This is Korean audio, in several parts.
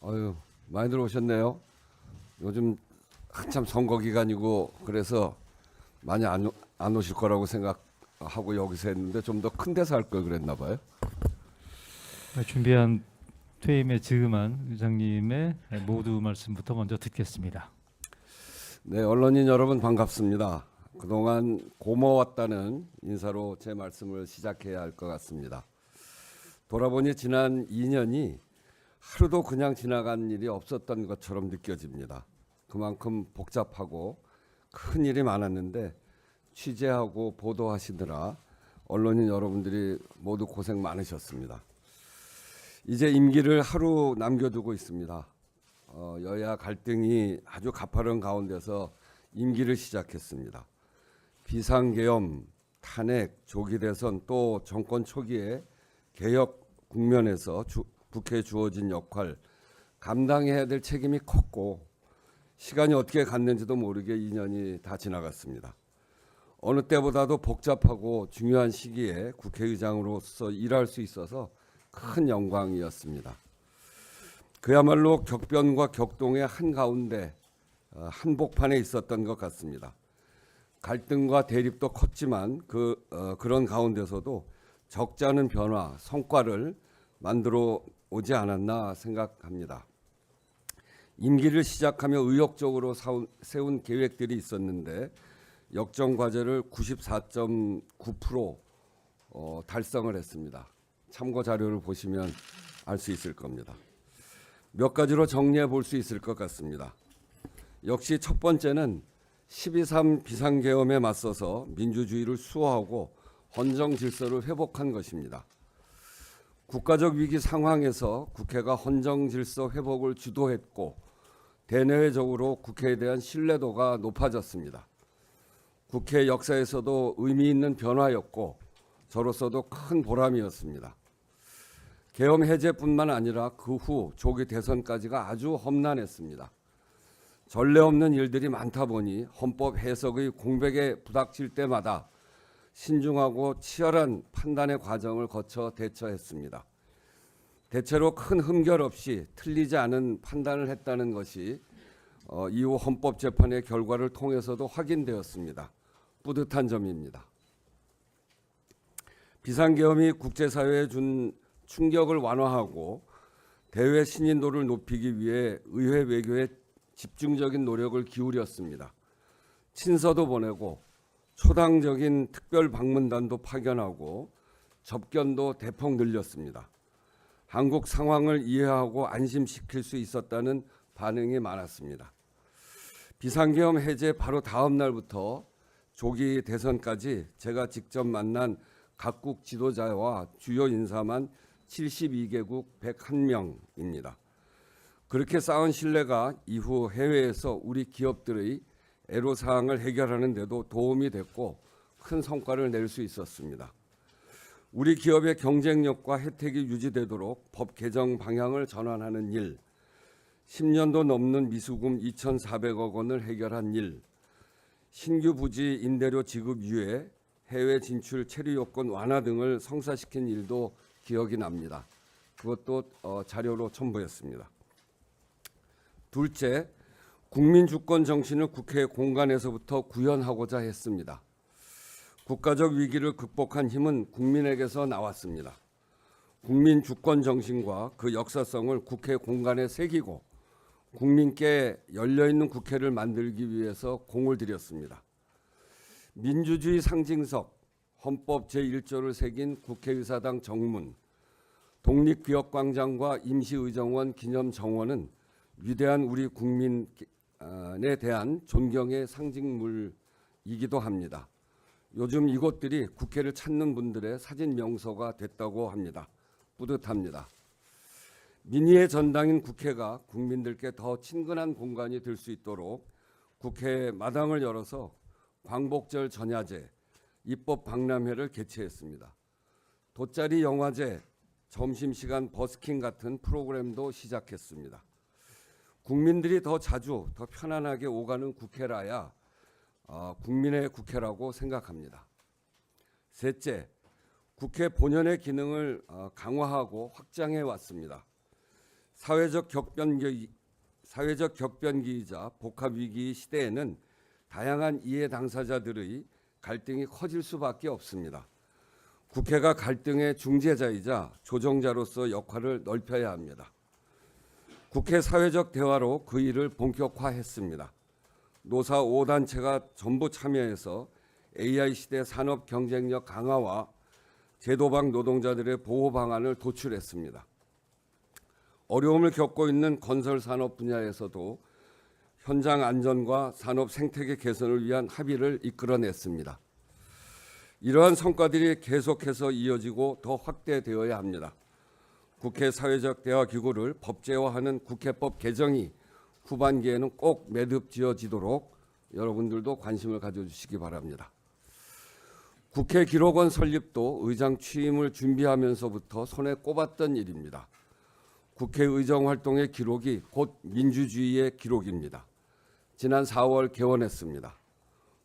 아유, 많이 들어오셨네요. 요즘 한참 선거 기간이고 그래서 많이 안 오실 거라고 생각하고 여기서 했는데 좀 더 큰 데서 할 걸 그랬나 봐요. 준비한 퇴임의 즈음한 의장님의 모두 말씀부터 먼저 듣겠습니다. 네, 언론인 여러분 반갑습니다. 그동안 고마웠다는 인사로 제 말씀을 시작해야 할 것 같습니다. 돌아보니 지난 2년이 하루도 그냥 지나간 일이 없었던 것처럼 느껴집니다. 그만큼 복잡하고 큰 일이 많았는데 취재하고 보도하시느라 언론인 여러분들이 모두 고생 많으셨습니다. 이제 임기를 하루 남겨두고 있습니다. 여야 갈등이 아주 가파른 가운데서 임기를 시작했습니다. 비상계엄, 탄핵, 조기 대선 또 정권 초기에 개혁 국면에서 국회에 주어진 역할, 감당해야 될 책임이 컸고 시간이 어떻게 갔는지도 모르게 2년이 다 지나갔습니다. 어느 때보다도 복잡하고 중요한 시기에 국회의장으로서 일할 수 있어서 큰 영광이었습니다. 그야말로 격변과 격동의 한가운데 한복판에 있었던 것 같습니다. 갈등과 대립도 컸지만 그런 가운데서도 적지 않은 변화, 성과를 만들어 오지 않았나 생각합니다. 임기를 시작하며 의욕적으로 세운 계획들이 있었는데 역정 과제를 94.9% 달성을 했습니다. 참고 자료를 보시면 알 수 있을 겁니다. 몇 가지로 정리해 볼 수 있을 것 같습니다. 역시 첫 번째는 12.3 비상계엄에 맞서서 민주주의를 수호하고 헌정 질서를 회복한 것입니다. 국가적 위기 상황에서 국회가 헌정 질서 회복을 주도했고 대내외적으로 국회에 대한 신뢰도가 높아졌습니다. 국회 역사에서도 의미 있는 변화였고 저로서도 큰 보람이었습니다. 계엄 해제뿐만 아니라 그 후 조기 대선까지가 아주 험난했습니다. 전례 없는 일들이 많다 보니 헌법 해석의 공백에 부닥칠 때마다 신중하고 치열한 판단의 과정을 거쳐 대처했습니다. 대체로 큰 흠결 없이 틀리지 않은 판단을 했다는 것이 이후 헌법재판의 결과를 통해서도 확인되었습니다. 뿌듯한 점입니다. 비상계엄이 국제사회에 준 충격을 완화하고 대외 신인도를 높이기 위해 의회 외교에 집중적인 노력을 기울였습니다. 친서도 보내고 초당적인 특별 방문단도 파견하고 접견도 대폭 늘렸습니다. 한국 상황을 이해하고 안심시킬 수 있었다는 반응이 많았습니다. 비상계엄 해제 바로 다음 날부터 조기 대선까지 제가 직접 만난 각국 지도자와 주요 인사만 72개국 101명입니다. 그렇게 쌓은 신뢰가 이후 해외에서 우리 기업들의 애로사항을 해결하는 데도 도움이 됐고 큰 성과를 낼 수 있었습니다. 우리 기업의 경쟁력과 혜택이 유지되도록 법 개정 방향을 전환하는 일, 10년도 넘는 미수금 2,400억 원을 해결한 일, 신규 부지 임대료 지급 유예, 해외 진출 체류 요건 완화 등을 성사시킨 일도 기억이 납니다. 그것도 자료로 첨부했습니다. 둘째, 국민 주권 정신을 국회 공간에서부터 구현하고자 했습니다. 국가적 위기를 극복한 힘은 국민에게서 나왔습니다. 국민 주권 정신과 그 역사성을 국회 공간에 새기고 국민께 열려있는 국회를 만들기 위해서 공을 들였습니다. 민주주의 상징석, 헌법 제1조를 새긴 국회의사당 정문, 독립기억광장과 임시의정원 기념정원은 위대한 우리 국민에 대한 존경의 상징물이기도 합니다. 요즘 이곳들이 국회를 찾는 분들의 사진 명소가 됐다고 합니다. 뿌듯합니다. 민의의 전당인 국회가 국민들께 더 친근한 공간이 될 수 있도록 국회 마당을 열어서 광복절 전야제, 입법 박람회를 개최했습니다. 돗자리 영화제, 점심시간 버스킹 같은 프로그램도 시작했습니다. 국민들이 더 자주, 더 편안하게 오가는 국회라야 국민의 국회라고 생각합니다. 셋째, 국회 본연의 기능을 강화하고 확장해 왔습니다. 사회적 격변기이자 복합위기 시대에는 다양한 이해 당사자들의 갈등이 커질 수밖에 없습니다. 국회가 갈등의 중재자이자 조정자로서 역할을 넓혀야 합니다. 국회 사회적 대화로 그 일을 본격화했습니다. 노사 5단체가 전부 참여해서 AI 시대 산업 경쟁력 강화와 제도방 노동자들의 보호 방안을 도출했습니다. 어려움을 겪고 있는 건설 산업 분야에서도 현장 안전과 산업 생태계 개선을 위한 합의를 이끌어냈습니다. 이러한 성과들이 계속해서 이어지고 더 확대되어야 합니다. 국회 사회적 대화 기구를 법제화하는 국회법 개정이 후반기에는 꼭 매듭지어지도록 여러분들도 관심을 가져주시기 바랍니다. 국회 기록원 설립도 의장 취임을 준비하면서부터 손에 꼽았던 일입니다. 국회의정 활동의 기록이 곧 민주주의의 기록입니다. 지난 4월 개원했습니다.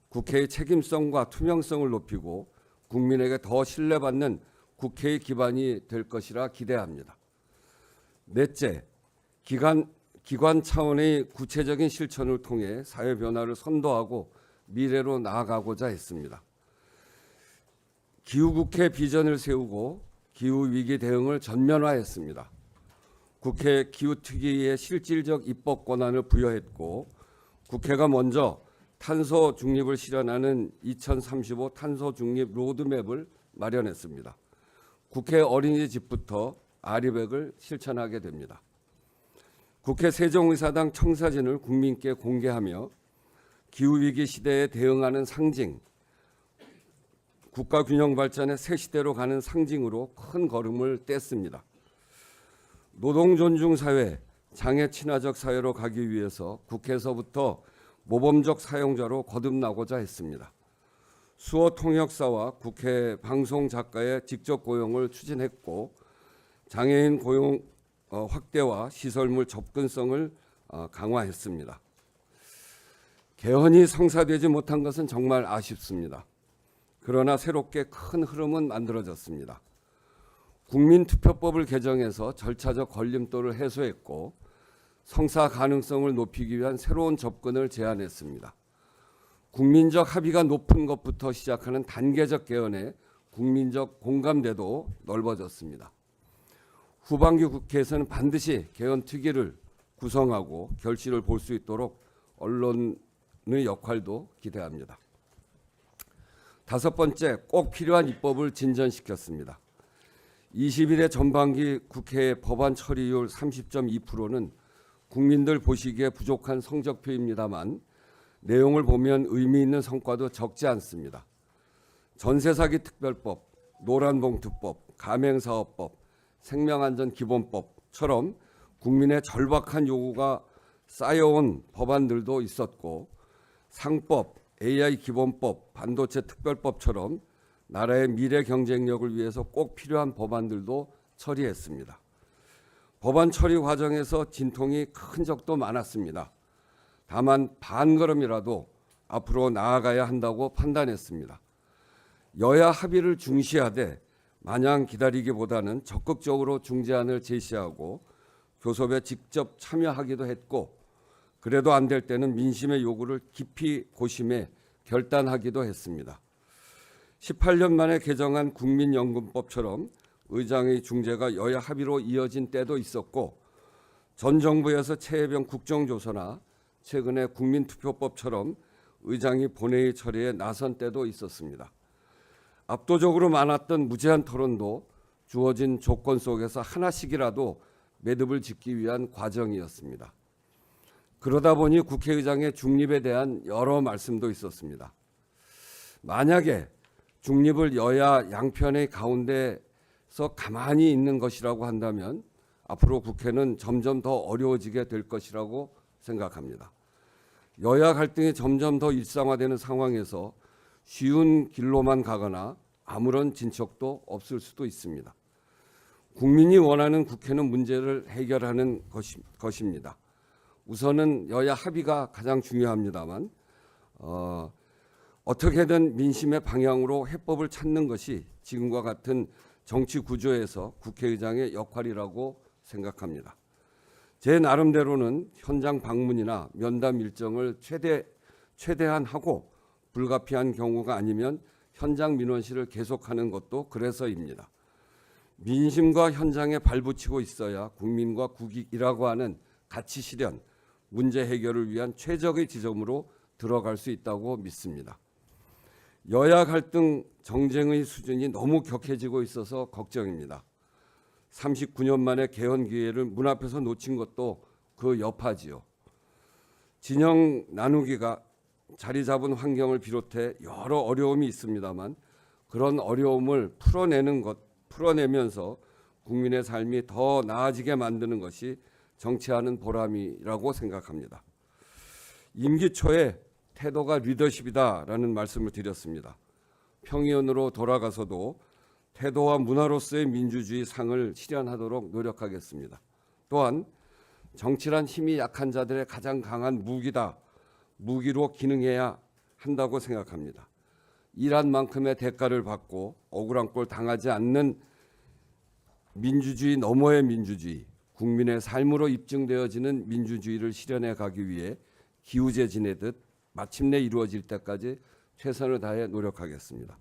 국회의 책임성과 투명성을 높이고 국민에게 더 신뢰받는 국회의 기반이 될 것이라 기대합니다. 넷째, 기관 차원의 구체적인 실천을 통해 사회 변화를 선도하고 미래로 나아가고자 했습니다. 기후국회 비전을 세우고 기후위기 대응을 전면화했습니다. 국회 기후특위의 실질적 입법 권한을 부여했고 국회가 먼저 탄소 중립을 실현하는 2035 탄소 중립 로드맵을 마련했습니다. 국회 어린이집부터 아리백을 실천하게 됩니다. 국회 세종의사당 청사진을 국민께 공개하며 기후위기 시대에 대응하는 상징, 국가균형 발전의 새 시대로 가는 상징으로 큰 걸음을 뗐습니다. 노동존중 사회, 장애 친화적 사회로 가기 위해서 국회에서부터 모범적 사용자로 거듭나고자 했습니다. 수어 통역사와 국회 방송 작가의 직접 고용을 추진했고 장애인 고용 확대와 시설물 접근성을 강화했습니다. 개헌이 성사되지 못한 것은 정말 아쉽습니다. 그러나 새롭게 큰 흐름은 만들어졌습니다. 국민투표법을 개정해서 절차적 걸림돌을 해소했고 성사 가능성을 높이기 위한 새로운 접근을 제안했습니다. 국민적 합의가 높은 것부터 시작하는 단계적 개헌에 국민적 공감대도 넓어졌습니다. 후반기 국회에서는 반드시 개헌 특위를 구성하고 결실을 볼 수 있도록 언론의 역할도 기대합니다. 다섯 번째, 꼭 필요한 입법을 진전시켰습니다. 20일의 전반기 국회 법안 처리율 30.2%는 국민들 보시기에 부족한 성적표입니다만 내용을 보면 의미 있는 성과도 적지 않습니다. 전세사기 특별법, 노란봉투법, 가맹사업법, 생명안전기본법처럼 국민의 절박한 요구가 쌓여온 법안들도 있었고 상법, AI 기본법, 반도체 특별법처럼 나라의 미래 경쟁력을 위해서 꼭 필요한 법안들도 처리했습니다. 법안 처리 과정에서 진통이 큰 적도 많았습니다. 다만 반걸음이라도 앞으로 나아가야 한다고 판단했습니다. 여야 합의를 중시하되 마냥 기다리기보다는 적극적으로 중재안을 제시하고 교섭에 직접 참여하기도 했고 그래도 안 될 때는 민심의 요구를 깊이 고심해 결단하기도 했습니다. 18년 만에 개정한 국민연금법처럼 의장의 중재가 여야 합의로 이어진 때도 있었고 전 정부에서 최혜병 국정조사나 최근에 국민투표법처럼 의장이 본회의 처리에 나선 때도 있었습니다. 압도적으로 많았던 무제한 토론도 주어진 조건 속에서 하나씩이라도 매듭을 짓기 위한 과정이었습니다. 그러다 보니 국회의장의 중립에 대한 여러 말씀도 있었습니다. 만약에 중립을 여야 양편의 가운데서 가만히 있는 것이라고 한다면 앞으로 국회는 점점 더 어려워지게 될 것이라고 생각합니다. 여야 갈등이 점점 더 일상화되는 상황에서 쉬운 길로만 가거나 아무런 진척도 없을 수도 있습니다. 국민이 원하는 국회는 문제를 해결하는 것입니다. 우선은 여야 합의가 가장 중요합니다만 어떻게든 민심의 방향으로 해법을 찾는 것이 지금과 같은 정치 구조에서 국회의장의 역할이라고 생각합니다. 제 나름대로는 현장 방문이나 면담 일정을 최대한 하고 불가피한 경우가 아니면 현장 민원실을 계속하는 것도 그래서입니다. 민심과 현장에 발붙이고 있어야 국민과 국익이라고 하는 가치 실현, 문제 해결을 위한 최적의 지점으로 들어갈 수 있다고 믿습니다. 여야 갈등 정쟁의 수준이 너무 격해지고 있어서 걱정입니다. 39년 만에 개헌 기회를 문 앞에서 놓친 것도 그 여파지요. 진영 나누기가 자리 잡은 환경을 비롯해 여러 어려움이 있습니다만 그런 어려움을 풀어내면서 국민의 삶이 더 나아지게 만드는 것이 정치하는 보람이라고 생각합니다. 임기 초에 태도가 리더십이다라는 말씀을 드렸습니다. 평의원으로 돌아가서도 태도와 문화로서의 민주주의 상을 실현하도록 노력하겠습니다. 또한 정치란 힘이 약한 자들의 가장 강한 무기다. 무기로 기능해야 한다고 생각합니다. 일한 만큼의 대가를 받고 억울한 꼴 당하지 않는 민주주의 너머의 민주주의, 국민의 삶으로 입증되어지는 민주주의를 실현해 가기 위해 기우제 지내듯 마침내 이루어질 때까지 최선을 다해 노력하겠습니다.